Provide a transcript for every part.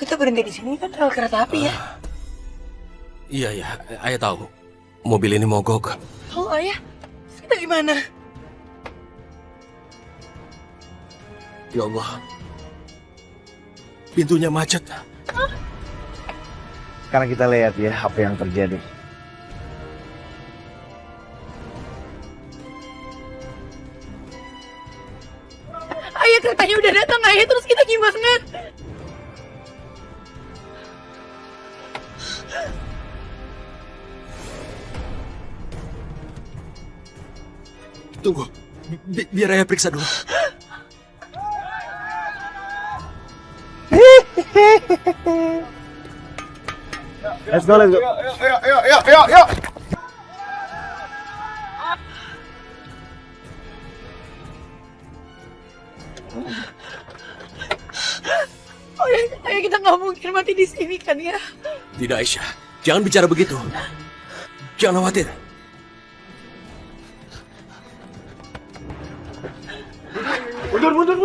kita berhenti di sini kan rel kereta api ya? Iya, iya. Ayah tahu. Mobil ini mogok. Tahu ayah? Terus kita gimana? Ya Allah. Pintunya macet. Sekarang kita lihat ya apa yang terjadi. Ayah, keretanya udah datang ayah, terus kita gimana? Tunggu. Biar ayah periksa dulu. Let's go, let's go. Yuk. Oh ya, ayah kita nggak mungkin mati di sini kan ya? Tidak, Aisyah. Jangan bicara begitu. Jangan khawatir. Mundur.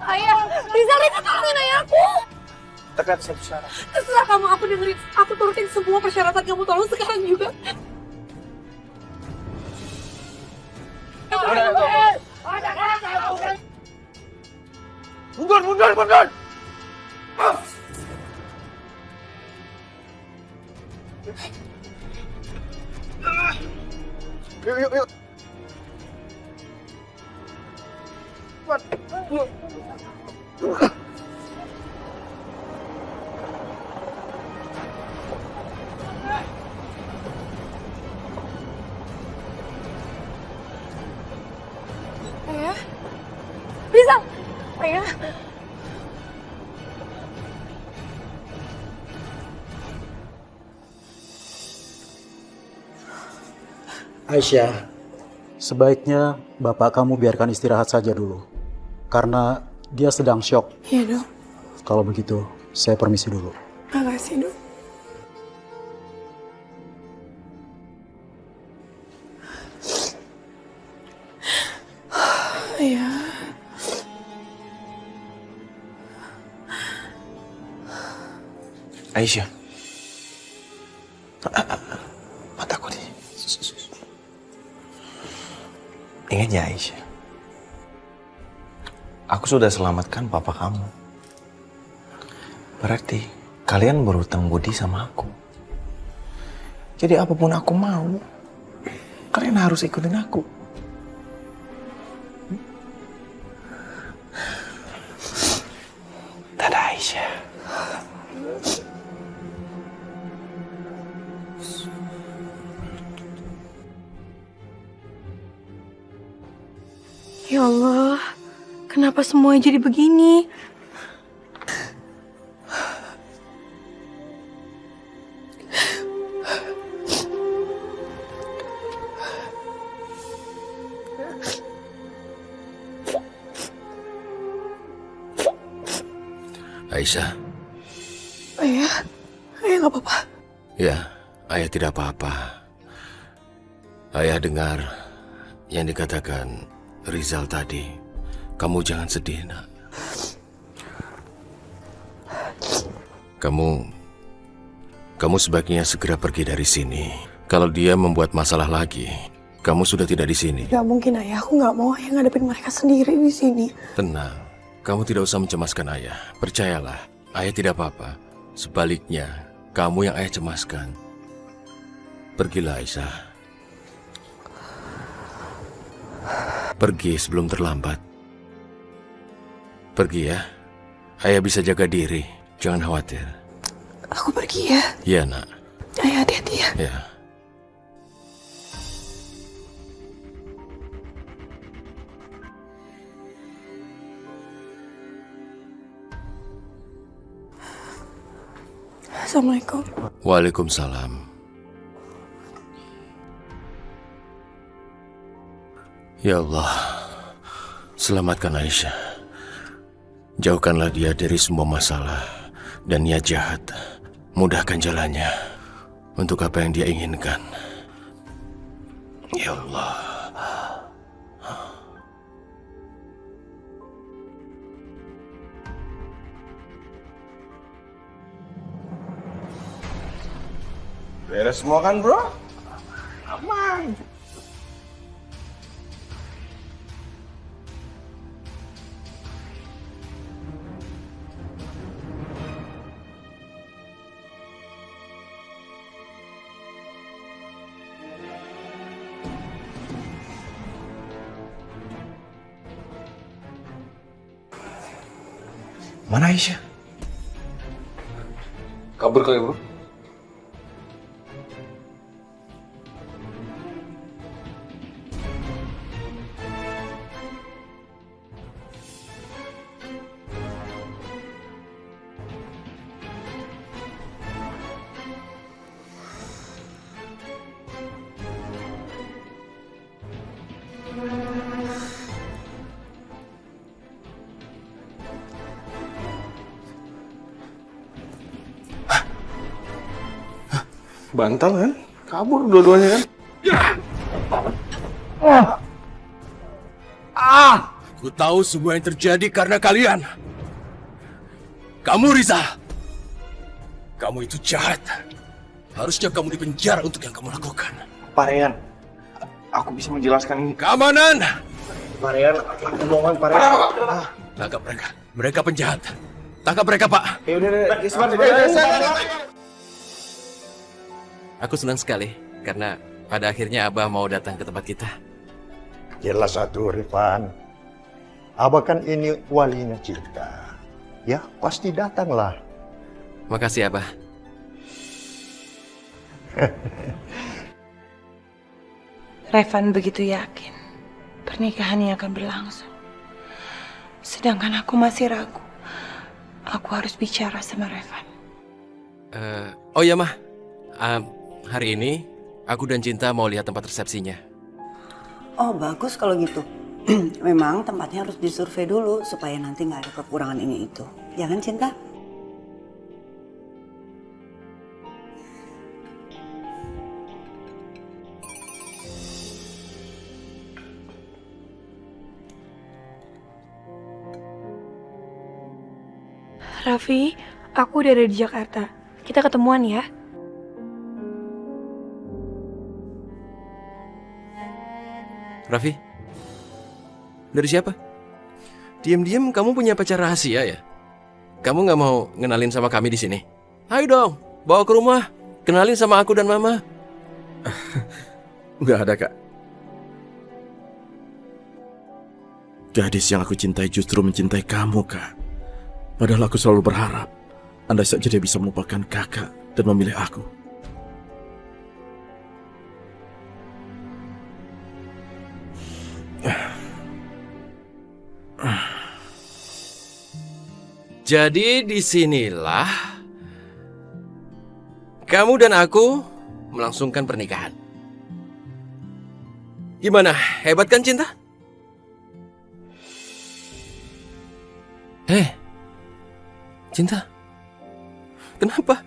Ayah, Rizal tolongin ayah aku. Tekan satu syarat. Terserah kamu, aku dengerin, aku turutin semua persyaratan kamu, tolong sekarang juga. Mundur. Yuk. Ayah, Rizal, ayah. Aisyah, sebaiknya bapak kamu biarkan istirahat saja dulu. Karena dia sedang syok. Iya dong, Kalau begitu, saya permisi dulu. makasih dong. Ayah. Aisyah. Mataku nih. Ingat ya Aisyah. Aku sudah selamatkan papa kamu. Berarti kalian berhutang budi sama aku. Jadi apapun aku mau, kalian harus ikutin aku. Dadah Aisyah. Ya Allah, kenapa semuanya jadi begini? Aisyah. Ayah nggak apa-apa. Ya, ayah tidak apa-apa. Ayah dengar yang dikatakan Rizal tadi. Kamu jangan sedih, nak. Kamu sebaiknya segera pergi dari sini. Kalau dia membuat masalah lagi, kamu sudah tidak di sini. Gak mungkin ayah, aku nggak mau ayah ngadepin mereka sendiri di sini. Tenang, kamu tidak usah mencemaskan ayah. Percayalah, ayah tidak apa-apa. Sebaliknya, kamu yang ayah cemaskan. Pergilah, Aisyah. Pergi sebelum terlambat. Pergi ya. Ayah bisa jaga diri. Jangan khawatir. Aku pergi ya. Iya, nak. Ayah hati-hati ya. Ya. Assalamualaikum. Waalaikumsalam. Ya Allah, selamatkan Aisyah. Jauhkanlah dia dari semua masalah dan niat jahat. Mudahkan jalannya. untuk apa yang dia inginkan. Ya Allah. Beres semua kan, bro? Aman. Mana Aisyah? Kabur kali, bro. Bantal kan? Kabur dua-duanya kan? Aku tahu semua yang terjadi karena kalian. Kamu Riza. Kamu itu jahat. Harusnya kamu dipenjara untuk yang kamu lakukan. Pak Rehan, aku bisa menjelaskan ini. Keamanan! Pak Rehan, aku mohon Pak Rehan. Tangkap mereka. Mereka penjahat. Tangkap mereka, Pak. Ya udah, Aku senang sekali karena pada akhirnya Abah mau datang ke tempat kita. Jelas satu, Rifan. Abah kan ini walinya Cinta. Ya, pasti datanglah. Makasih, Abah. Revan begitu yakin pernikahannya akan berlangsung. Sedangkan aku masih ragu. Aku harus bicara sama Revan. Oh ya, Mah. Hari ini aku dan Cinta mau lihat tempat resepsinya. Oh bagus kalau gitu. Memang tempatnya harus disurvei dulu supaya nanti nggak ada kekurangan ini itu. Ya kan Cinta? Raffi, aku udah ada di Jakarta. Kita ketemuan ya. Raffi? Dari siapa? Diam-diam kamu punya pacar rahasia ya? Kamu nggak mau ngenalin sama kami di sini? Ayo dong, bawa ke rumah. Kenalin sama aku dan Mama. Nggak ada, Kak. Gadis yang aku cintai justru mencintai kamu, Kak. Padahal aku selalu berharap andai saja dia bisa melupakan Kakak dan memilih aku. Jadi disinilah kamu dan aku melangsungkan pernikahan. Gimana? Hebat kan Cinta? Cinta, kenapa?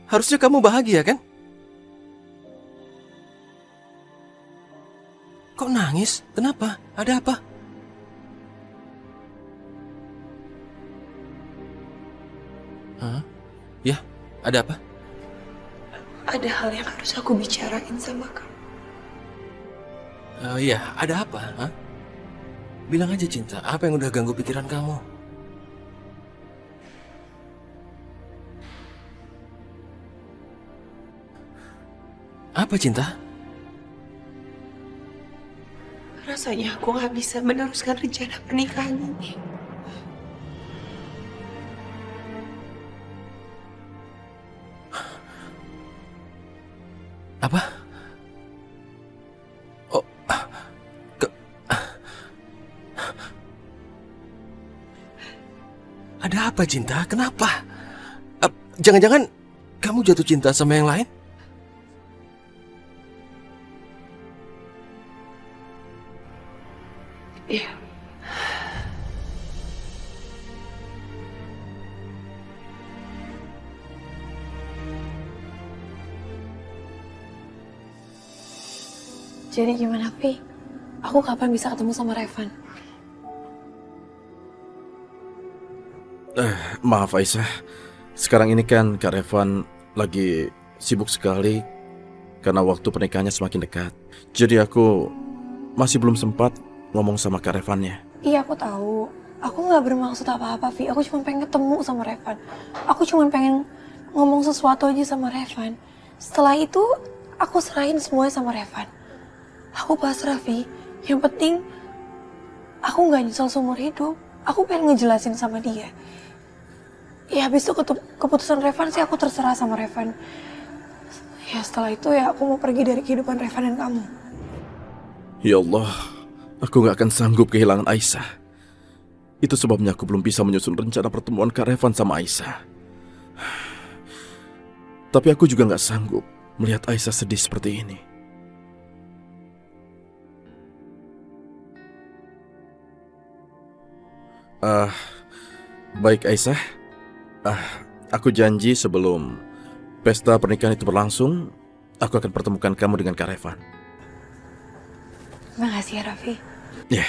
Harusnya kamu bahagia kan? Kok nangis? Kenapa? Ada apa? Hah? Ya, ada apa? Ada hal yang harus aku bicarain sama kamu. Iya, ada apa? Hah? Bilang aja Cinta, apa yang udah ganggu pikiran kamu? Apa Cinta? Rasanya aku gak bisa meneruskan rencana pernikahan ini. Apa? Oh, ada apa Cinta? Kenapa? Jangan-jangan kamu jatuh cinta sama yang lain? Iya. Jadi gimana, Vi? Aku kapan bisa ketemu sama Revan? Maaf Aisyah, sekarang ini kan Kak Revan lagi sibuk sekali karena waktu pernikahannya semakin dekat. Jadi aku masih belum sempat ngomong sama Kak Revannya. Iya, aku tahu. Aku nggak bermaksud apa-apa, Vi. Aku cuma pengen ketemu sama Revan. Aku cuma pengen ngomong sesuatu aja sama Revan. Setelah itu, aku serahin semuanya sama Revan. Aku pasrah, Vi. Yang penting, aku nggak nyesel seumur hidup. Aku pengen ngejelasin sama dia. Ya, habis itu keputusan Revan sih aku terserah sama Revan. Ya, setelah itu ya aku mau pergi dari kehidupan Revan dan kamu. Ya Allah, aku gak akan sanggup kehilangan Aisyah. Itu sebabnya aku belum bisa menyusun rencana pertemuan Kak Revan sama Aisyah. Tapi aku juga gak sanggup melihat Aisyah sedih seperti ini. Baik Aisyah, aku janji sebelum pesta pernikahan itu berlangsung, aku akan pertemukan kamu dengan Kak Revan. Makasih ya, Raffi. Ya.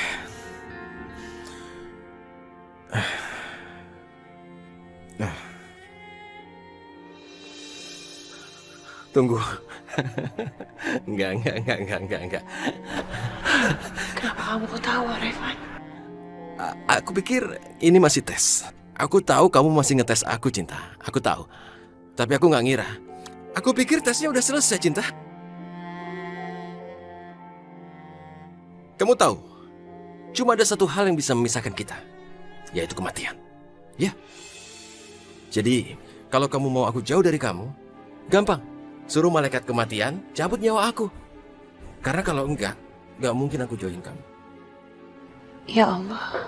Tunggu. Enggak. Kenapa kamu ketawa, Revan? Aku pikir ini masih tes. Aku tahu kamu masih ngetes aku, Cinta. Aku tahu. Tapi aku nggak ngira. Aku pikir tesnya udah selesai, Cinta. Kamu tahu, cuma ada satu hal yang bisa memisahkan kita, yaitu kematian. Ya. Jadi, kalau kamu mau aku jauh dari kamu, gampang. Suruh malaikat kematian cabut nyawa aku. Karena kalau enggak mungkin aku join kamu. Ya Allah,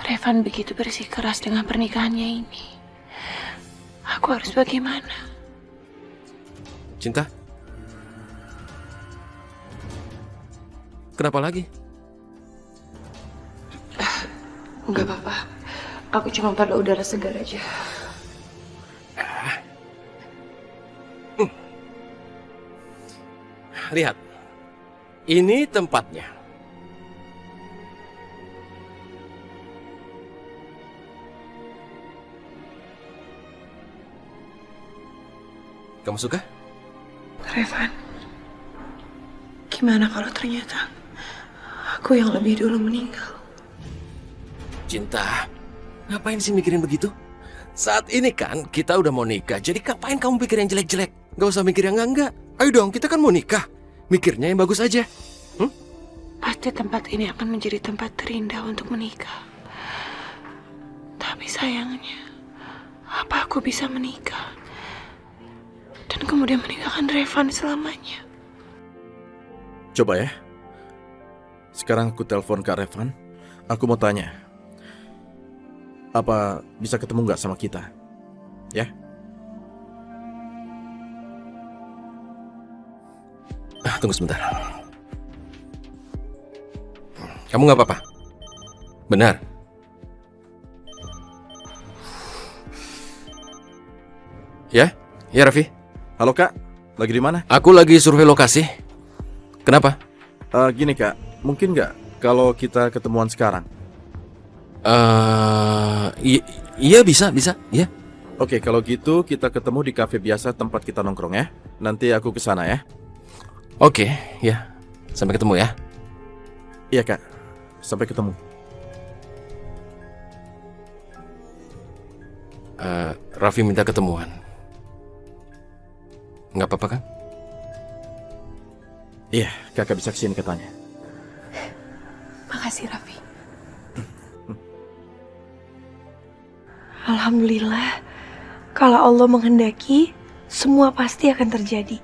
Revan begitu bersikeras dengan pernikahannya ini. Aku harus bagaimana? Cinta? Kenapa lagi? Enggak apa-apa. Aku cuma perlu udara segar aja. Lihat. Ini tempatnya. Kamu suka? Revan, gimana kalau ternyata aku yang lebih dulu meninggal? Cinta, ngapain sih mikirin begitu? Saat ini kan kita udah mau nikah, jadi ngapain kamu pikir yang jelek-jelek? Gak usah mikir yang enggak. Ayo dong, kita kan mau nikah. Mikirnya yang bagus aja. Pasti tempat ini akan menjadi tempat terindah untuk menikah. Tapi sayangnya, apa aku bisa menikah? Dan kemudian meninggalkan Revan selamanya. Coba ya. Sekarang aku telepon Kak Revan. Aku mau tanya. Apa bisa ketemu nggak sama kita? Ya? Tunggu sebentar. Kamu nggak apa-apa? Benar? Ya? Ya, Raffi? Halo Kak, lagi di mana? Aku lagi survei lokasi. Kenapa? Gini Kak, mungkin nggak kalau kita ketemuan sekarang? Iya bisa, ya. Oke, kalau gitu kita ketemu di kafe biasa tempat kita nongkrong ya. Nanti aku ke sana ya. Oke, ya. Sampai ketemu ya. Iya Kak, sampai ketemu. Raffi minta ketemuan. Nggak apa-apa kan? Iya, Kakak bisa kesini katanya. Makasih, Raffi. Alhamdulillah, kalau Allah menghendaki, semua pasti akan terjadi.